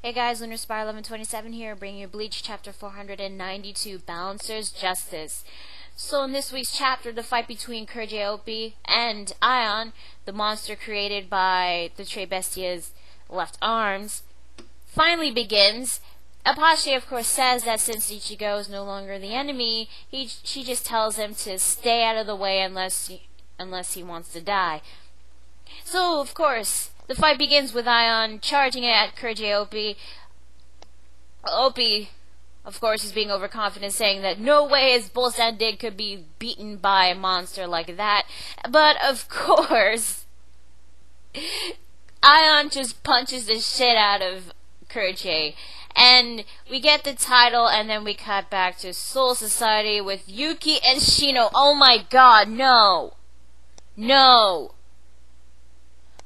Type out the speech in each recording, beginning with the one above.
Hey guys, Lunar Spire 1127 here, bringing you Bleach chapter 492, Balancer's Justice. So in this week's chapter, the fight between Kirge and Aizen, the monster created by the Tre Bestia's left arms, finally begins. Apache, of course, says that since Ichigo is no longer the enemy, she just tells him to stay out of the way unless he wants to die. So, of course, the fight begins with Aizen charging at Kirge. Opie, of course, is being overconfident, saying that no way his Bullstand Dig could be beaten by a monster like that. But, of course, Aizen just punches the shit out of Kirge. And we get the title, and then we cut back to Soul Society with Yuki and Shino. Oh my god, no! No!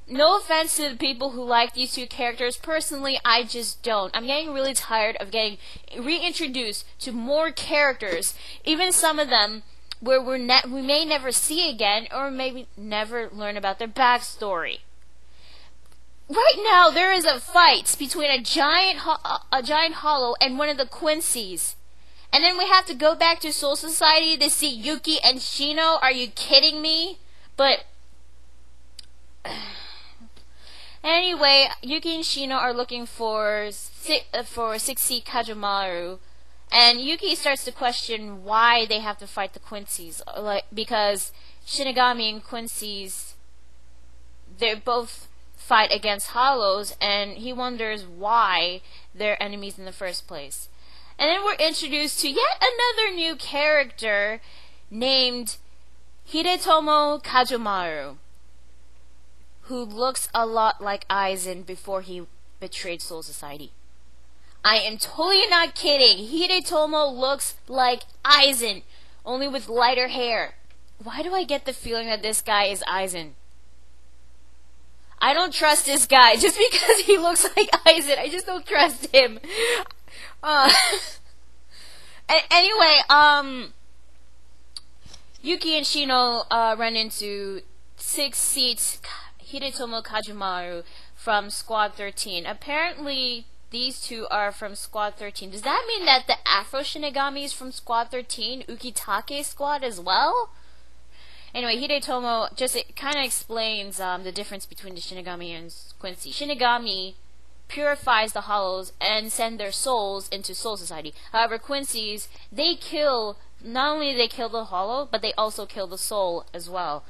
No offense to the people who like these two characters. Personally, I just don't. I'm getting really tired of getting reintroduced to more characters, even some of them where we may never see again, or maybe never learn about their backstory. Right now, there is a fight between a giant hollow and one of the Quincy's. And then we have to go back to Soul Society to see Yuki and Shino? Are you kidding me? But anyway, Yuki and Shino are looking for 6C Kajamaru, and Yuki starts to question why they have to fight the Quincy's, because Shinigami and Quincy's, they both fight against Hollows, and he wonders why they're enemies in the first place. And then we're introduced to yet another new character named Hidetomo Kajamaru, who looks a lot like Aizen before he betrayed Soul Society. I am totally not kidding. Hidetomo looks like Aizen, only with lighter hair. Why do I get the feeling that this guy is Aizen? I don't trust this guy just because he looks like Aizen. I just don't trust him. Anyway, Yuki and Shino run into 6C Hidetomo Kajamaru from Squad 13. Apparently, these two are from Squad 13. Does that mean that the Afro Shinigami is from Squad 13, Ukitake Squad as well? Anyway, Hidetomo just kind of explains the difference between the Shinigami and Quincy. Shinigami purifies the Hollows and send their souls into Soul Society. However, Quincy's, they kill, not only do they kill the Hollow, but they also kill the soul as well.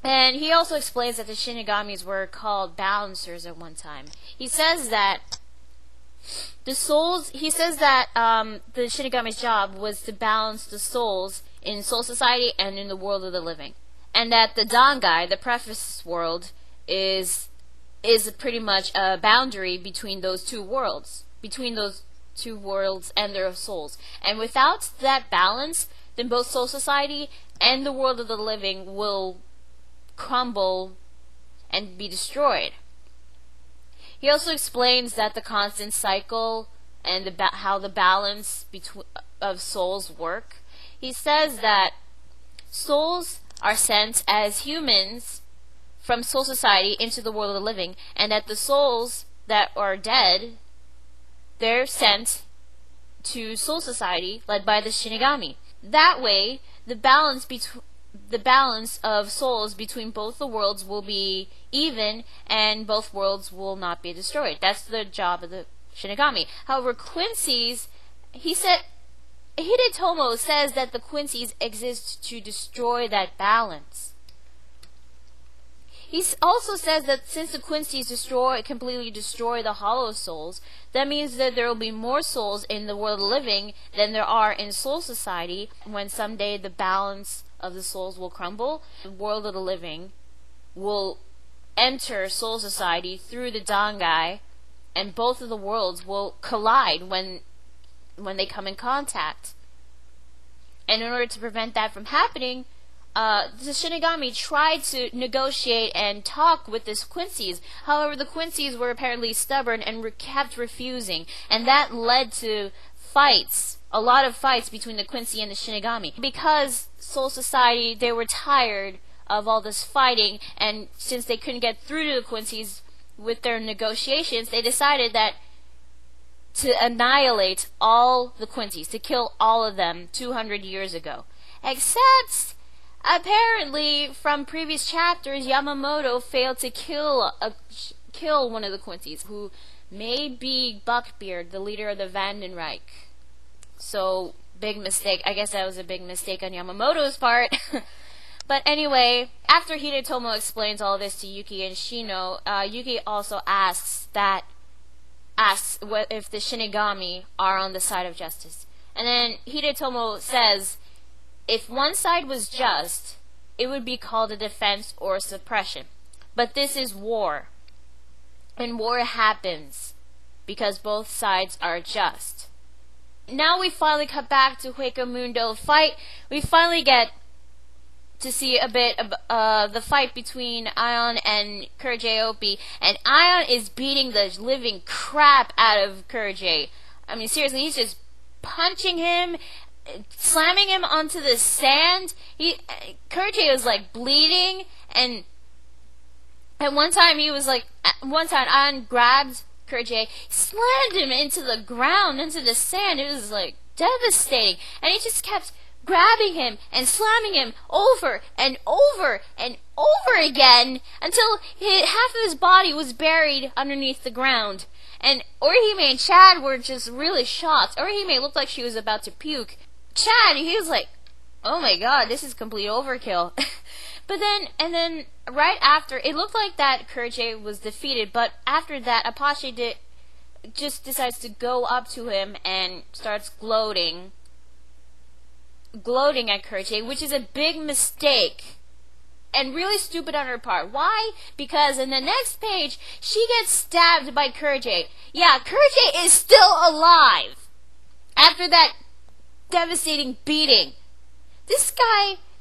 And he also explains that the Shinigamis were called balancers at one time. He says that the souls, the Shinigami's job was to balance the souls in Soul Society and in the world of the living. And that the Dangai, the preface world, is pretty much a boundary between those two worlds. Between those two worlds and their souls. And without that balance, then both Soul Society and the world of the living will crumble and be destroyed. He also explains that the constant cycle and how the balance of souls work. He says that souls are sent as humans from Soul Society into the world of the living, and that the souls that are dead, they're sent to Soul Society led by the Shinigami. That way, the balance of souls between both the worlds will be even, and both worlds will not be destroyed. That's the job of the Shinigami. However, Quincy's, Hidetomo says that the Quincy's exist to destroy that balance. He also says that since the Quincy's completely destroy the Hollow souls, that means that there will be more souls in the world of the living than there are in Soul Society. When someday the balance of the souls will crumble, the world of the living will enter Soul Society through the Dangai, and both of the worlds will collide when they come in contact. And in order to prevent that from happening, the Shinigami tried to negotiate and talk with the Quincy's. However, the Quincy's were apparently stubborn and kept refusing, and that led to fights, a lot of fights between the Quincy and the Shinigami. Because Soul Society, they were tired of all this fighting, and since they couldn't get through to the Quincy's, with their negotiations, they decided that to annihilate all the Quincy's, to kill all of them 200 years ago. Except, apparently, from previous chapters, Yamamoto failed to kill one of the Quincy's, who may be Buckbeard, the leader of the Vandenreich. So, big mistake. I guess that was a big mistake on Yamamoto's part. But anyway, after Hidetomo explains all this to Yuki and Shino, Yuki also asks if the Shinigami are on the side of justice. And then Hidetomo says, if one side was just, it would be called a defense or suppression. But this is war. And war happens because both sides are just. Now we finally cut back to Hueco Mundo fight. We finally get to see a bit of the fight between Aion and Kirge Opie, and Aion is beating the living crap out of Kirge. I mean, seriously, he's just punching him, slamming him onto the sand. Kirge was like bleeding, and at one time Aion grabbed Kirge, slammed him into the ground, into the sand. It was like devastating, and he just kept grabbing him and slamming him over and over and over again until half of his body was buried underneath the ground. And Orihime and Chad were just really shocked. Orihime looked like she was about to puke. Chad, he was like, oh my god, this is complete overkill. But then right after, it looked like that Kirge was defeated, but after that, Apache just decides to go up to him and starts gloating at Kirge, which is a big mistake and really stupid on her part. Why? Because in the next page, she gets stabbed by Kirge. Yeah, Kirge is still alive after that devastating beating.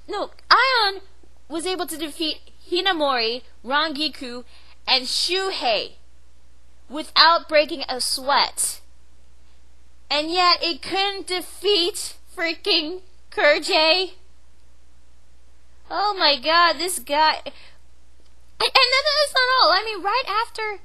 Aion was able to defeat Hinamori, Rangiku, and Shuhei without breaking a sweat. And yet it couldn't defeat freaking Kirge. Oh my god, this guy. And then that's not all. I mean, right after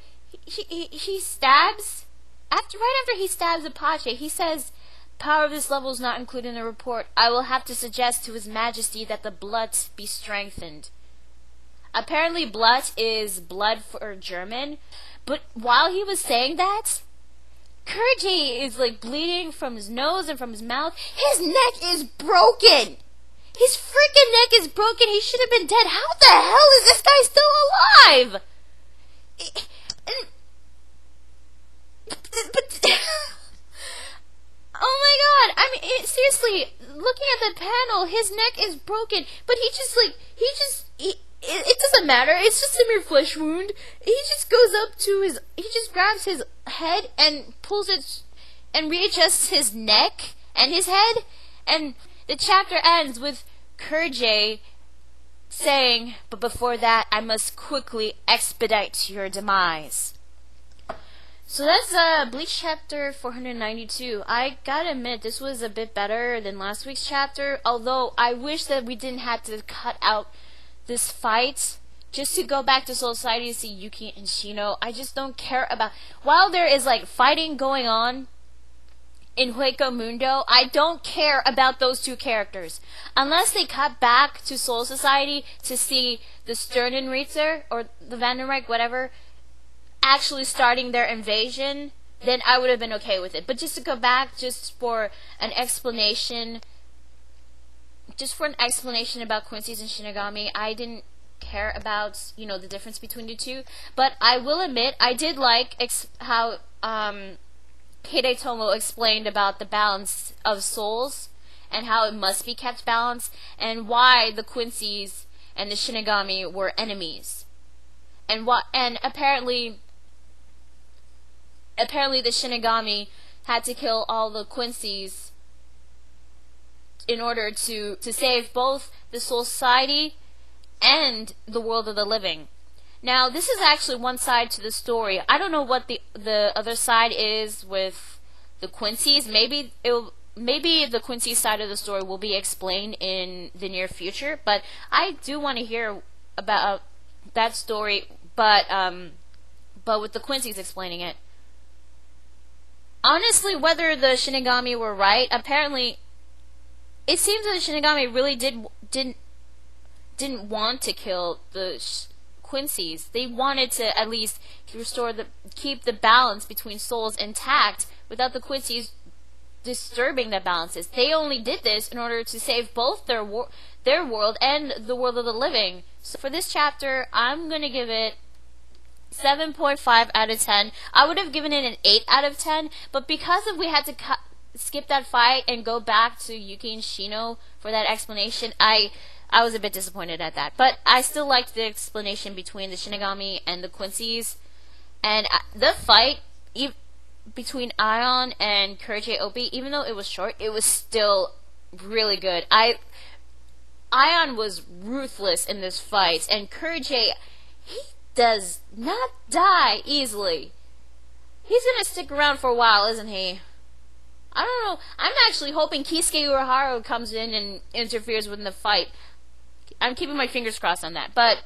he stabs, right after he stabs Apache, he says, power of this level is not included in the report. I will have to suggest to His Majesty that the blood be strengthened. Apparently blood is blood for German, but while he was saying that, Kirge is like bleeding from his nose and from his mouth. His neck is broken! His freaking neck is broken! He should have been dead! How the hell is this guy still alive? Oh my god! I mean, seriously, looking at the panel, his neck is broken, but it doesn't matter, it's just a mere flesh wound. He just grabs his head and pulls it, and readjusts his neck and his head, and the chapter ends with Kirge saying, but before that, I must quickly expedite your demise. So that's Bleach chapter 492. I gotta admit, this was a bit better than last week's chapter, although I wish that we didn't have to cut out this fight just to go back to Soul Society to see Yuki and Shino. I just don't care about... While there is like fighting going on in Hueco Mundo, I don't care about those two characters. Unless they cut back to Soul Society to see the Sternenritzer, or the Vandenreich, whatever, actually starting their invasion, then I would have been okay with it. But just to go back just for an explanation... about Quincy's and Shinigami, I didn't care about, the difference between the two. But I will admit, I did like how Hidetomo explained about the balance of souls and how it must be kept balanced, and why the Quincy's and the Shinigami were enemies. And apparently the Shinigami had to kill all the Quincy's in order to save both the Soul Society and the world of the living. Now, this is actually one side to the story. I don't know what the other side is with the Quincy's. Maybe the Quincy side of the story will be explained in the near future, but I do want to hear about that story. But but with the Quincy's explaining it. Honestly, whether the Shinigami were right, apparently, it seems that the Shinigami really didn't want to kill the Quincy's. They wanted to at least keep the balance between souls intact without the Quincy's disturbing the balances. They only did this in order to save both their world and the world of the living. So for this chapter, I'm gonna give it 7.5 out of 10. I would have given it an 8 out of 10, but because we had to skip that fight and go back to Yuki and Shino for that explanation, I was a bit disappointed at that. But I still liked the explanation between the Shinigami and the Quincy's. And the fight between Aion and Kirge Obi, even though it was short, it was still really good. Aion was ruthless in this fight, and Kirge, he does not die easily. He's gonna stick around for a while, isn't he? I don't know. I'm actually hoping Kisuke Uehara comes in and interferes with the fight. I'm keeping my fingers crossed on that. But,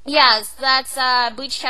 yes, that's Bleach chapter